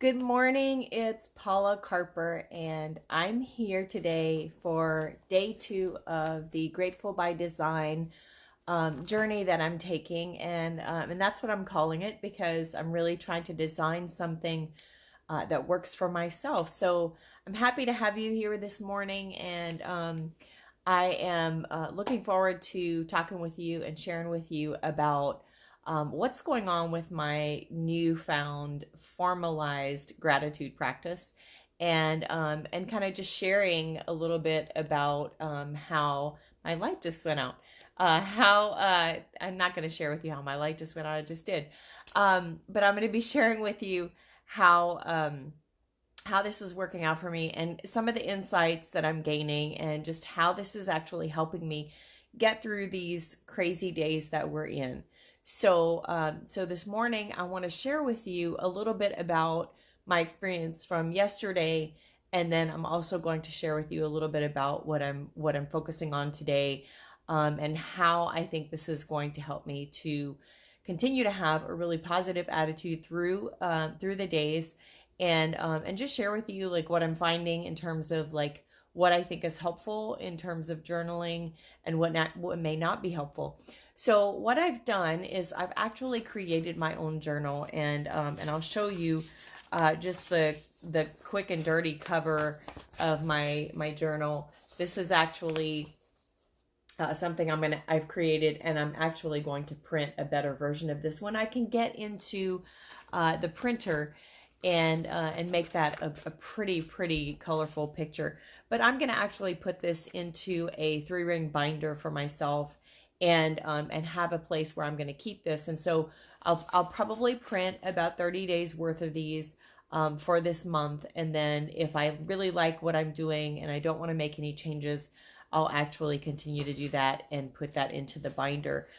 Good morning, it's Paula Carper, and I'm here today for day 2 of the Grateful by Design journey that I'm taking, and that's what I'm calling it because I'm really trying to design something that works for myself. So I'm happy to have you here this morning, and I am looking forward to talking with you and sharing with you about what's going on with my newfound formalized gratitude practice, and kind of just sharing a little bit about how my light just went out. How I'm not going to share with you how my light just went out. I just did, but I'm going to be sharing with you how this is working out for me and some of the insights that I'm gaining, and just how this is actually helping me get through these crazy days that we're in. So this morning, I want to share with you a little bit about my experience from yesterday, and then I'm also going to share with you a little bit about what I'm focusing on today, and how I think this is going to help me to continue to have a really positive attitude through the days, and just share with you like what I'm finding in terms of like what I think is helpful in terms of journaling, and what may not be helpful. So what I've done is I've actually created my own journal, and I'll show you just the quick and dirty cover of my journal. This is actually something I've created, and I'm actually going to print a better version of this when I can get into the printer and make that a pretty colorful picture. But I'm going to actually put this into a 3-ring binder for myself, and have a place where I'm going to keep this. And so I'll probably print about 30 days worth of these for this month. And then if I really like what I'm doing and I don't want to make any changes, I'll actually continue to do that and put that into the binder.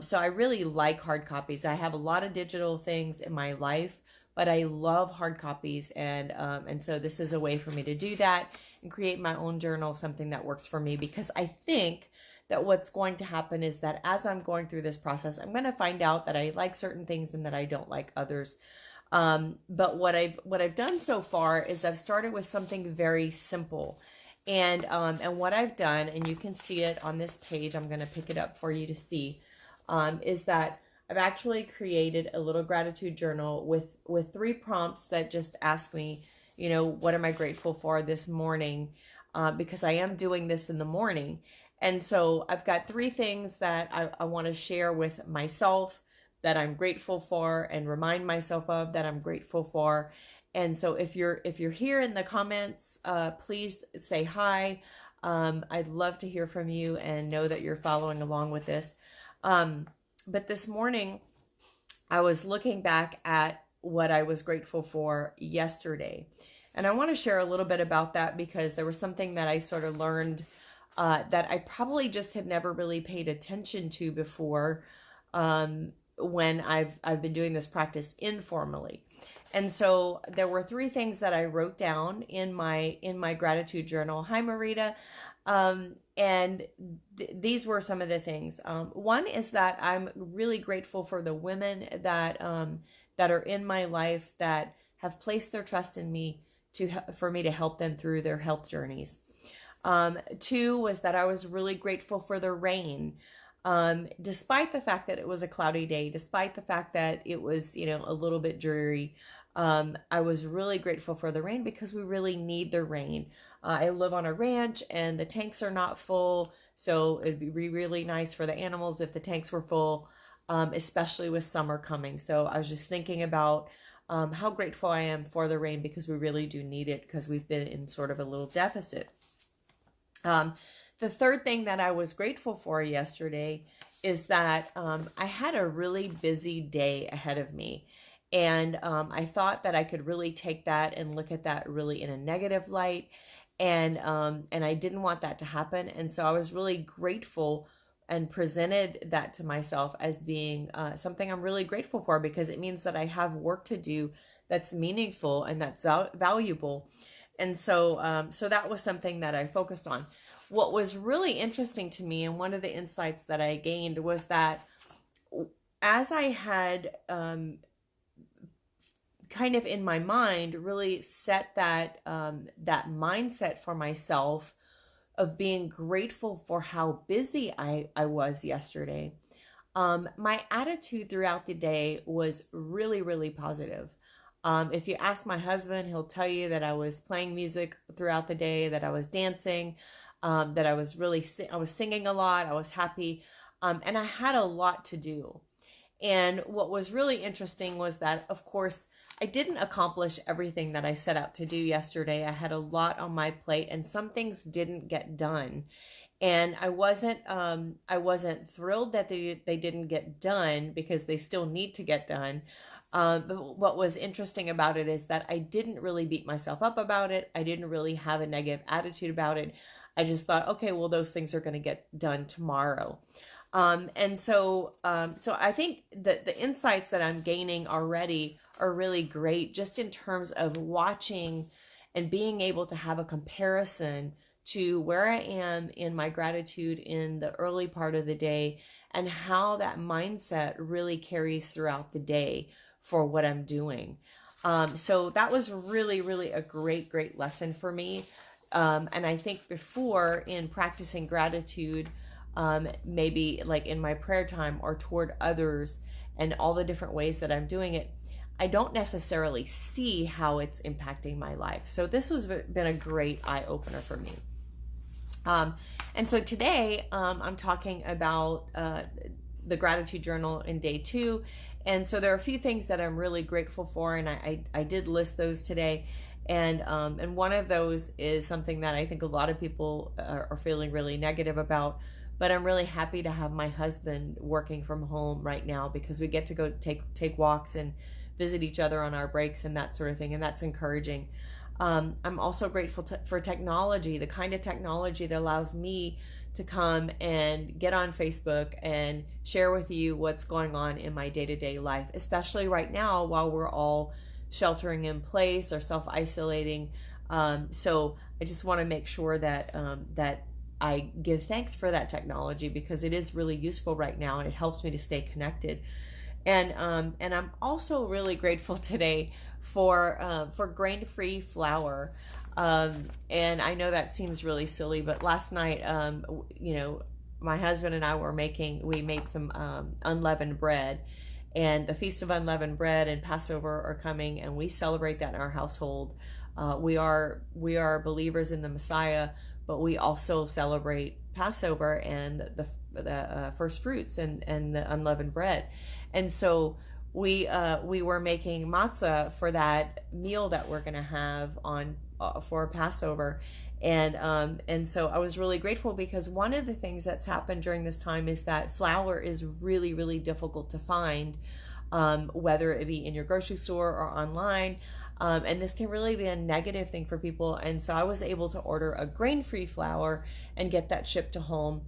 So I really like hard copies. I have a lot of digital things in my life, but I love hard copies, and so this is a way for me to do that and create my own journal, something that works for me, because I think that what's going to happen is that as I'm going through this process, I'm going to find out that I like certain things and that I don't like others. But what I've done so far is I've started with something very simple, and what I've done, and you can see it on this page, I'm going to pick it up for you to see, is that I've actually created a little gratitude journal with 3 prompts that just ask me, what am I grateful for this morning? Because I am doing this in the morning. And so I've got 3 things that I want to share with myself that I'm grateful for, and remind myself of that I'm grateful for. And so if you're here in the comments, please say hi. I'd love to hear from you and know that you're following along with this. But this morning, I was looking back at what I was grateful for yesterday. And I want to share a little bit about that because there was something that I sort of learned that I probably just had never really paid attention to before, when I've been doing this practice informally. And so there were 3 things that I wrote down in my gratitude journal. Hi, Marita. These were some of the things. One is that I'm really grateful for the women that are in my life that have placed their trust in me for me to help them through their health journeys. 2 was that I was really grateful for the rain. Despite the fact that it was a cloudy day, despite the fact that it was, a little bit dreary, I was really grateful for the rain because we really need the rain. I live on a ranch and the tanks are not full, so it'd be really nice for the animals if the tanks were full, especially with summer coming. So I was just thinking about how grateful I am for the rain, because we really do need it, because we've been in sort of a little deficit. The 3rd thing that I was grateful for yesterday is that I had a really busy day ahead of me. And I thought that I could really take that and look at that really in a negative light. And I didn't want that to happen. And so I was really grateful and presented that to myself as being something I'm really grateful for, because it means that I have work to do that's meaningful and that's valuable. And so that was something that I focused on. What was really interesting to me, and one of the insights that I gained, was that as I had kind of in my mind really set that that mindset for myself of being grateful for how busy I was yesterday. My attitude throughout the day was really, really positive. If you ask my husband, he'll tell you that I was playing music throughout the day, that I was dancing, that I was I was singing a lot, I was happy, and I had a lot to do. And what was really interesting was that, of course, I didn't accomplish everything that I set out to do yesterday. I had a lot on my plate, and some things didn't get done. And I wasn't thrilled that they didn't get done, because they still need to get done. But what was interesting about it is that I didn't really beat myself up about it. I didn't really have a negative attitude about it. I just thought, okay, well, those things are going to get done tomorrow. So I think that the insights that I'm gaining already are really great, just in terms of watching and being able to have a comparison to where I am in my gratitude in the early part of the day, and how that mindset really carries throughout the day for what I'm doing. So that was really, really a great, great lesson for me. And I think before, in practicing gratitude, maybe like in my prayer time or toward others and all the different ways that I'm doing it, I don't necessarily see how it's impacting my life. So this has been a great eye opener for me. And so today, I'm talking about the gratitude journal in day 2. And so there are a few things that I'm really grateful for, and I did list those today. And one of those is something that I think a lot of people are feeling really negative about. But I'm really happy to have my husband working from home right now, because we get to go take walks and visit each other on our breaks and that sort of thing, and that's encouraging. I'm also grateful for technology, the kind of technology that allows me to come and get on Facebook and share with you what's going on in my day-to-day life, especially right now while we're all sheltering in place or self-isolating. So I just want to make sure that that I give thanks for that technology, because it is really useful right now, and it helps me to stay connected. And I'm also really grateful today for grain-free flour. And I know that seems really silly, but last night, my husband and I we made some unleavened bread, and the Feast of Unleavened Bread and Passover are coming, and we celebrate that in our household. We are believers in the Messiah, but we also celebrate Passover and the first fruits and the unleavened bread. And so we were making matzah for that meal that we're going to have on for Passover. And so I was really grateful, because one of the things that's happened during this time is that flour is really, really difficult to find, whether it be in your grocery store or online. And this can really be a negative thing for people. And so I was able to order a grain-free flour and get that shipped to home.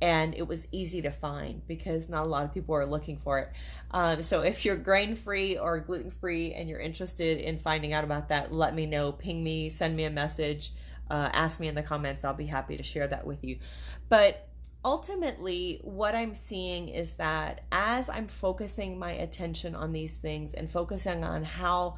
And it was easy to find, because not a lot of people are looking for it. So if you're grain-free or gluten-free and you're interested in finding out about that, let me know. Ping me, send me a message, ask me in the comments. I'll be happy to share that with you. But ultimately, what I'm seeing is that as I'm focusing my attention on these things and focusing on how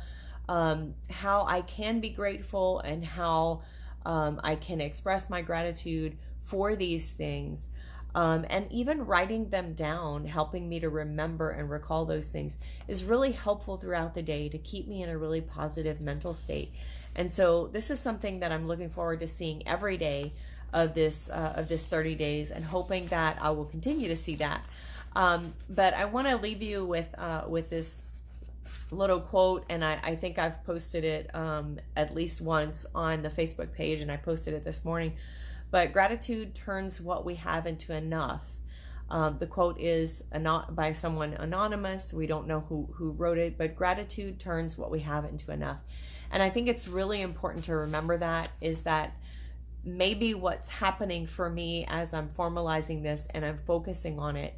I can be grateful and how I can express my gratitude for these things, and even writing them down, helping me to remember and recall those things, is really helpful throughout the day to keep me in a really positive mental state. And so this is something that I'm looking forward to seeing every day of this 30 days, and hoping that I will continue to see that. But I want to leave you with this little quote, and I think I've posted it at least once on the Facebook page, and I posted it this morning. But gratitude turns what we have into enough. The quote is by someone anonymous. We don't know who wrote it, but gratitude turns what we have into enough. And I think it's really important to remember that maybe what's happening for me as I'm formalizing this and I'm focusing on it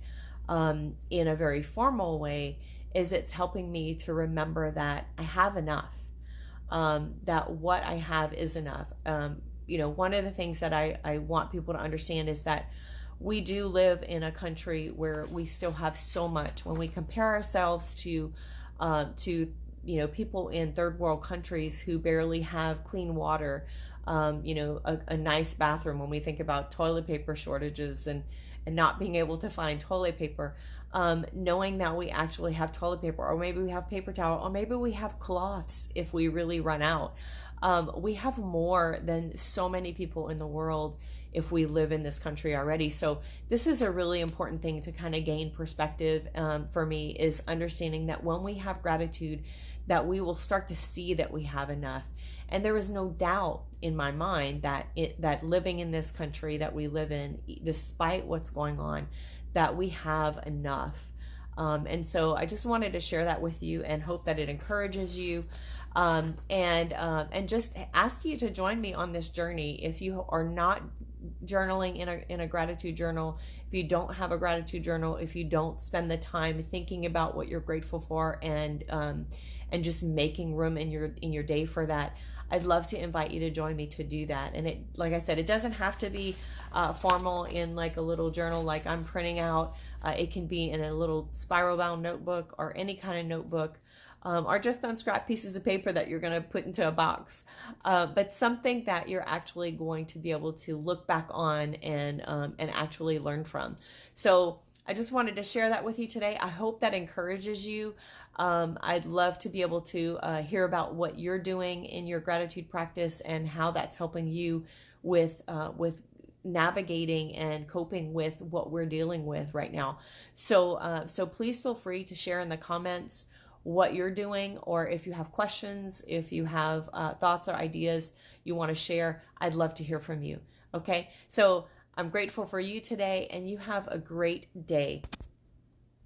in a very formal way, is it's helping me to remember that I have enough, that what I have is enough. One of the things that I want people to understand is that we do live in a country where we still have so much. When we compare ourselves to people in third world countries who barely have clean water, a nice bathroom, when we think about toilet paper shortages and not being able to find toilet paper, knowing that we actually have toilet paper, or maybe we have paper towel, or maybe we have cloths if we really run out. We have more than so many people in the world if we live in this country already. So this is a really important thing to kind of gain perspective, for me, is understanding that when we have gratitude, that we will start to see that we have enough. And there is no doubt in my mind that that living in this country that we live in, despite what's going on, that we have enough. And so I just wanted to share that with you and hope that it encourages you, and just ask you to join me on this journey. If you are not journaling in a gratitude journal, if you don't have a gratitude journal, if you don't spend the time thinking about what you're grateful for, and just making room in your day for that, I'd love to invite you to join me to do that. And it, like I said, it doesn't have to be formal in like a little journal like I'm printing out. It can be in a little spiral bound notebook, or any kind of notebook, or just on scrap pieces of paper that you're going to put into a box, but something that you're actually going to be able to look back on and actually learn from. So I just wanted to share that with you today. I hope that encourages you. I'd love to be able to hear about what you're doing in your gratitude practice and how that's helping you with navigating and coping with what we're dealing with right now. So please feel free to share in the comments what you're doing, or if you have questions, if you have thoughts or ideas you want to share, I'd love to hear from you. Okay, so I'm grateful for you today, and you have a great day.